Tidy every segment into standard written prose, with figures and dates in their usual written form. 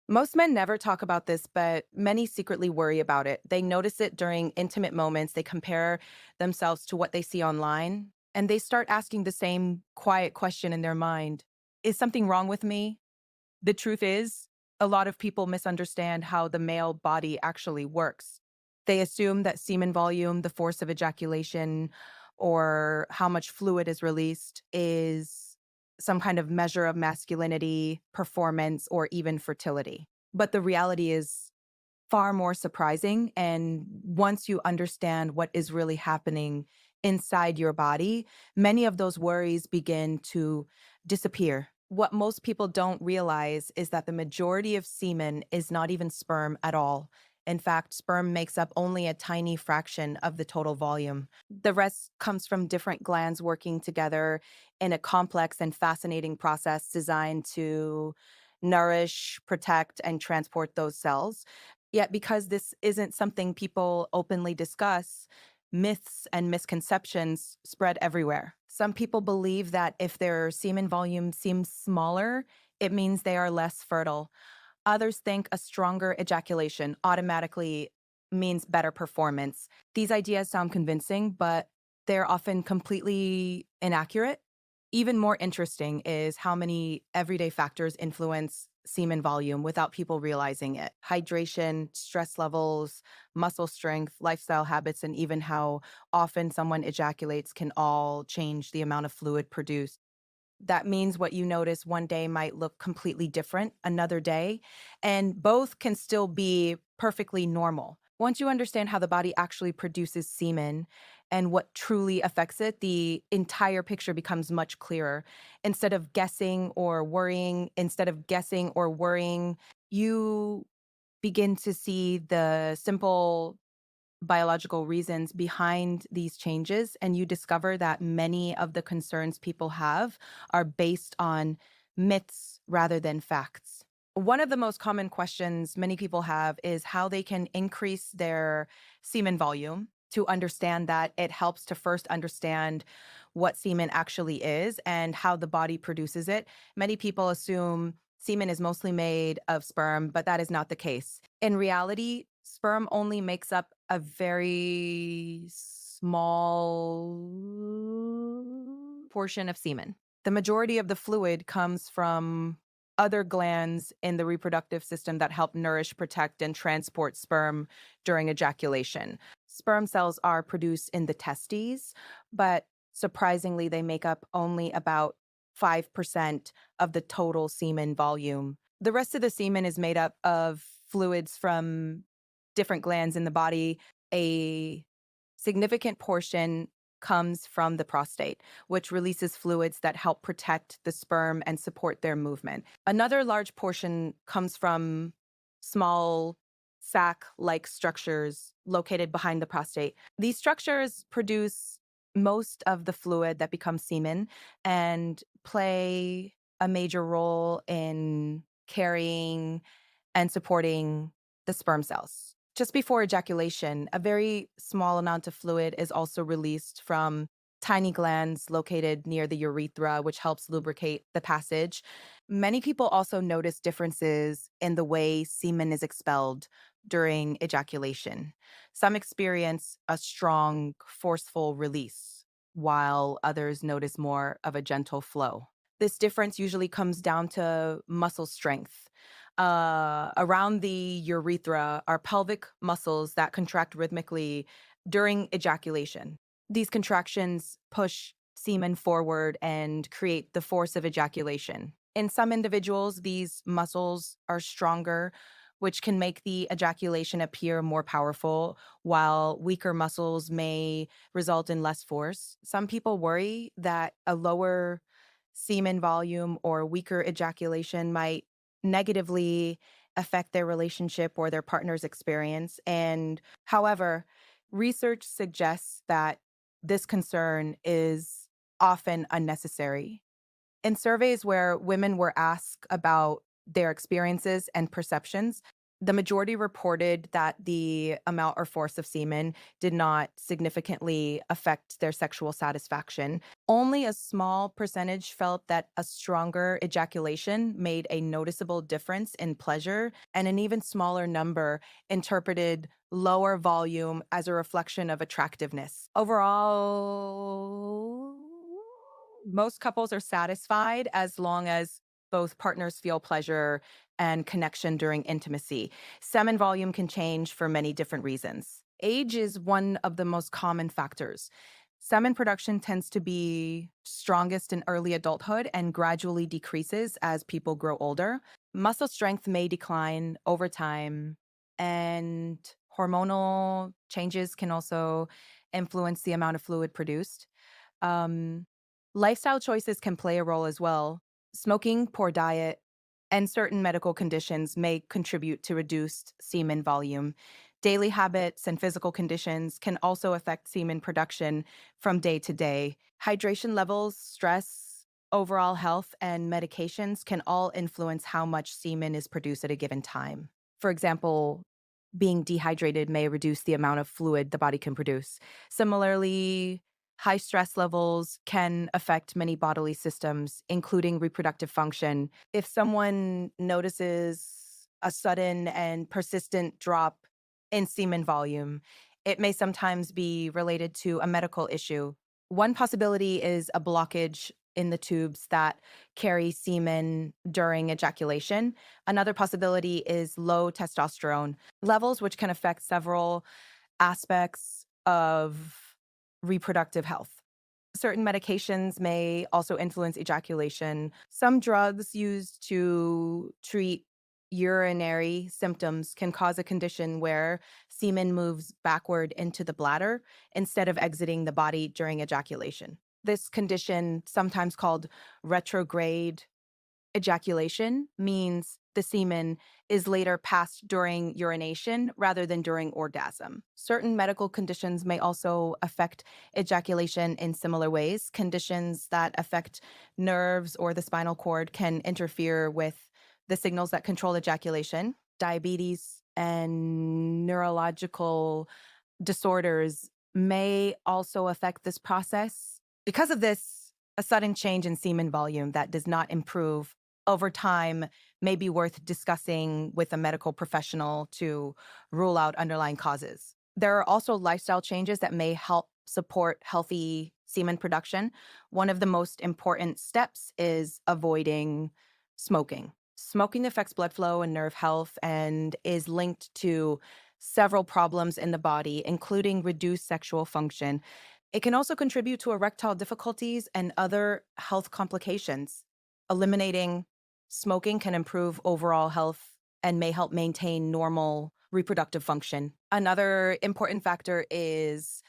Most men never talk about this, but many secretly worry about it. They notice it during intimate moments. They compare themselves to what they see online, and they start asking the same quiet question in their mind. Is something wrong with me? The truth is, a lot of people misunderstand how the male body actually works. They assume that semen volume, the force of ejaculation, or how much fluid is released is some kind of measure of masculinity, performance, or even fertility. But the reality is far more surprising. And once you understand what is really happening inside your body, many of those worries begin to disappear. What most people don't realize is that the majority of semen is not even sperm at all. In fact, sperm makes up only a tiny fraction of the total volume. The rest comes from different glands working together in a complex and fascinating process designed to nourish, protect, and transport those cells. Yet, because this isn't something people openly discuss, myths and misconceptions spread everywhere. Some people believe that if their semen volume seems smaller, it means they are less fertile. Others think a stronger ejaculation automatically means better performance. These ideas sound convincing, but they're often completely inaccurate. Even more interesting is how many everyday factors influence semen volume without people realizing it. Hydration, stress levels, muscle strength, lifestyle habits, and even how often someone ejaculates can all change the amount of fluid produced. That means what you notice one day might look completely different another day, and both can still be perfectly normal. Once you understand how the body actually produces semen and what truly affects it, the entire picture becomes much clearer. Instead of guessing or worrying, you begin to see the simple biological reasons behind these changes, and you discover that many of the concerns people have are based on myths rather than facts. One of the most common questions many people have is how they can increase their semen volume. To understand that, it helps to first understand what semen actually is and how the body produces it. Many people assume semen is mostly made of sperm, but that is not the case. In reality, sperm only makes up a very small portion of semen. The majority of the fluid comes from other glands in the reproductive system that help nourish, protect, and transport sperm during ejaculation. Sperm cells are produced in the testes, but surprisingly, they make up only about 5% of the total semen volume. The rest of the semen is made up of fluids from different glands in the body. A significant portion comes from the prostate, which releases fluids that help protect the sperm and support their movement. Another large portion comes from small sac like structures located behind the prostate. These structures produce most of the fluid that becomes semen and play a major role in carrying and supporting the sperm cells. Just before ejaculation, a very small amount of fluid is also released from tiny glands located near the urethra, which helps lubricate the passage. Many people also notice differences in the way semen is expelled during ejaculation. Some experience a strong, forceful release, while others notice more of a gentle flow. This difference usually comes down to muscle strength. Around the urethra are pelvic muscles that contract rhythmically during ejaculation. These contractions push semen forward and create the force of ejaculation. In some individuals, these muscles are stronger, which can make the ejaculation appear more powerful, while weaker muscles may result in less force. Some people worry that a lower semen volume or weaker ejaculation might negatively affect their relationship or their partner's experience. And however, research suggests that this concern is often unnecessary. In surveys where women were asked about their experiences and perceptions, The majority reported that the amount or force of semen did not significantly affect their sexual satisfaction. Only a small percentage felt that a stronger ejaculation made a noticeable difference in pleasure, and an even smaller number interpreted lower volume as a reflection of attractiveness. Overall, most couples are satisfied as long as both partners feel pleasure and connection during intimacy. Semen volume can change for many different reasons. Age is one of the most common factors. Semen production tends to be strongest in early adulthood and gradually decreases as people grow older. Muscle strength may decline over time, and hormonal changes can also influence the amount of fluid produced. Um, Lifestyle choices can play a role as well. Smoking, poor diet, and certain medical conditions may contribute to reduced semen volume. Daily habits and physical conditions can also affect semen production from day to day. Hydration levels, stress, overall health, and medications can all influence how much semen is produced at a given time. For example, being dehydrated may reduce the amount of fluid the body can produce. Similarly, high stress levels can affect many bodily systems, including reproductive function. If someone notices a sudden and persistent drop in semen volume, it may sometimes be related to a medical issue. One possibility is a blockage in the tubes that carry semen during ejaculation. Another possibility is low testosterone levels, which can affect several aspects of reproductive health. Certain medications may also influence ejaculation. Some drugs used to treat urinary symptoms can cause a condition where semen moves backward into the bladder instead of exiting the body during ejaculation. This condition, sometimes called retrograde ejaculation, means the semen is later passed during urination rather than during orgasm. Certain medical conditions may also affect ejaculation in similar ways. Conditions that affect nerves or the spinal cord can interfere with the signals that control ejaculation. Diabetes and neurological disorders may also affect this process. Because of this, a sudden change in semen volume that does not improve over time may be worth discussing with a medical professional to rule out underlying causes. There are also lifestyle changes that may help support healthy semen production. One of the most important steps is avoiding smoking. Smoking affects blood flow and nerve health and is linked to several problems in the body, including reduced sexual function. It can also contribute to erectile difficulties and other health complications. Eliminating smoking can improve overall health and may help maintain normal reproductive function. Another important factor is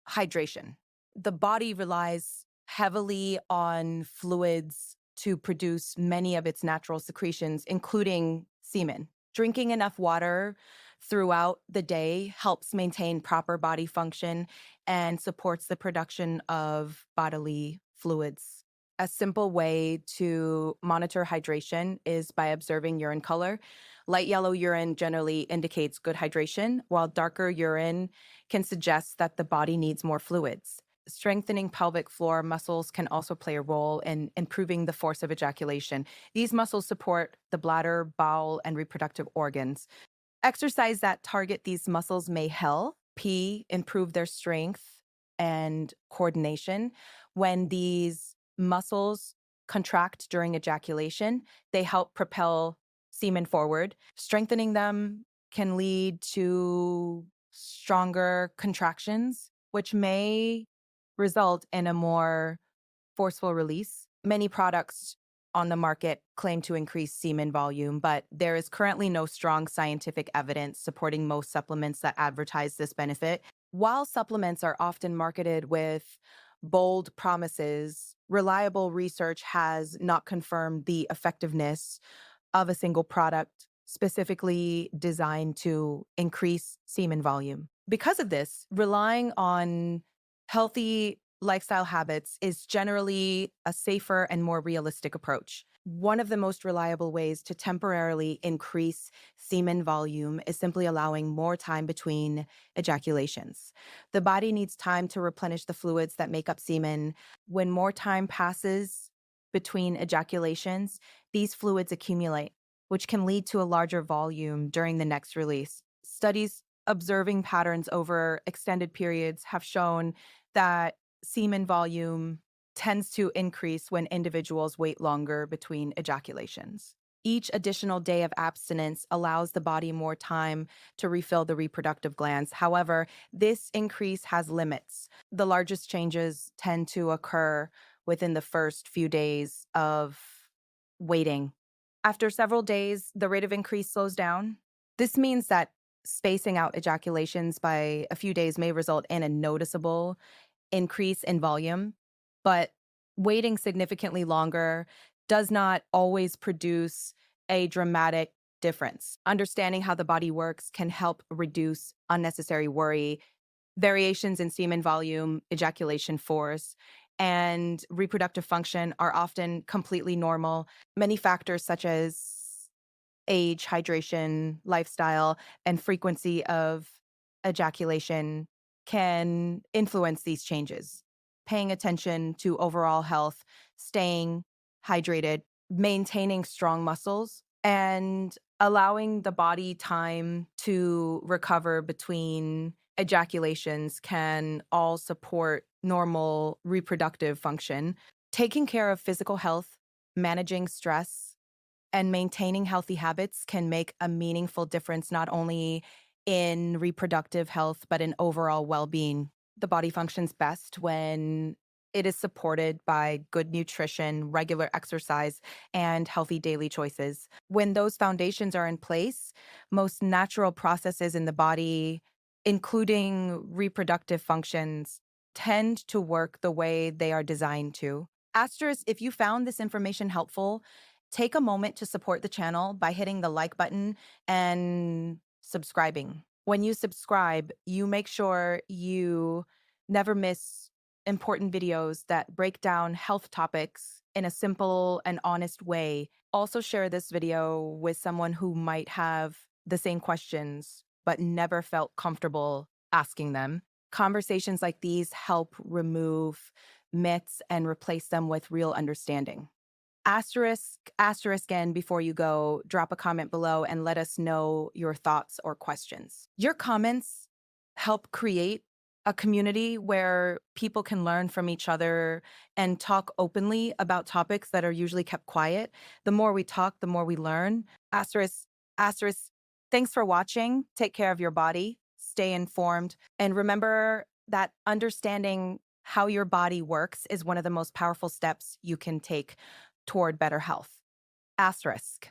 hydration. The body relies heavily on fluids to produce many of its natural secretions, including semen. Drinking enough water throughout the day helps maintain proper body function and supports the production of bodily fluids. A simple way to monitor hydration is by observing urine color. Light yellow urine generally indicates good hydration, while darker urine can suggest that the body needs more fluids. Strengthening pelvic floor muscles can also play a role in improving the force of ejaculation. These muscles support the bladder, bowel, and reproductive organs. Exercise that target these muscles may help improve their strength and coordination. When these muscles contract during ejaculation, they help propel semen forward. Strengthening them can lead to stronger contractions, which may result in a more forceful release. Many products on the market claim to increase semen volume, but there is currently no strong scientific evidence supporting most supplements that advertise this benefit. While supplements are often marketed with bold promises, reliable research has not confirmed the effectiveness of a single product specifically designed to increase semen volume. Because of this, relying on healthy lifestyle habits is generally a safer and more realistic approach. One of the most reliable ways to temporarily increase semen volume is simply allowing more time between ejaculations. The body needs time to replenish the fluids that make up semen. When more time passes between ejaculations, these fluids accumulate, which can lead to a larger volume during the next release. Studies observing patterns over extended periods have shown that semen volume tends to increase when individuals wait longer between ejaculations. Each additional day of abstinence allows the body more time to refill the reproductive glands. However, this increase has limits. The largest changes tend to occur within the first few days of waiting. After several days, the rate of increase slows down. This means that spacing out ejaculations by a few days may result in a noticeable increase in volume, but waiting significantly longer does not always produce a dramatic difference. Understanding how the body works can help reduce unnecessary worry. Variations in semen volume, ejaculation force, and reproductive function are often completely normal. Many factors such as age, hydration, lifestyle, and frequency of ejaculation can influence these changes. Paying attention to overall health, staying hydrated, maintaining strong muscles, and allowing the body time to recover between ejaculations can all support normal reproductive function. Taking care of physical health, managing stress, and maintaining healthy habits can make a meaningful difference not only in reproductive health, but in overall well being. The body functions best when it is supported by good nutrition, regular exercise, and healthy daily choices. When those foundations are in place, most natural processes in the body, including reproductive functions, tend to work the way they are designed to. Asterisk, if you found this information helpful, take a moment to support the channel by hitting the like button and subscribing. When you subscribe, you make sure you never miss important videos that break down health topics in a simple and honest way. Also, share this video with someone who might have the same questions but never felt comfortable asking them. Conversations like these help remove myths and replace them with real understanding. Asterisk again before you go, drop a comment below and let us know your thoughts or questions. Your comments help create a community where people can learn from each other and talk openly about topics that are usually kept quiet. The more we talk, the more we learn. Asterisk, thanks for watching. Take care of your body, stay informed, and remember that understanding how your body works is one of the most powerful steps you can take toward better health. Asterisk.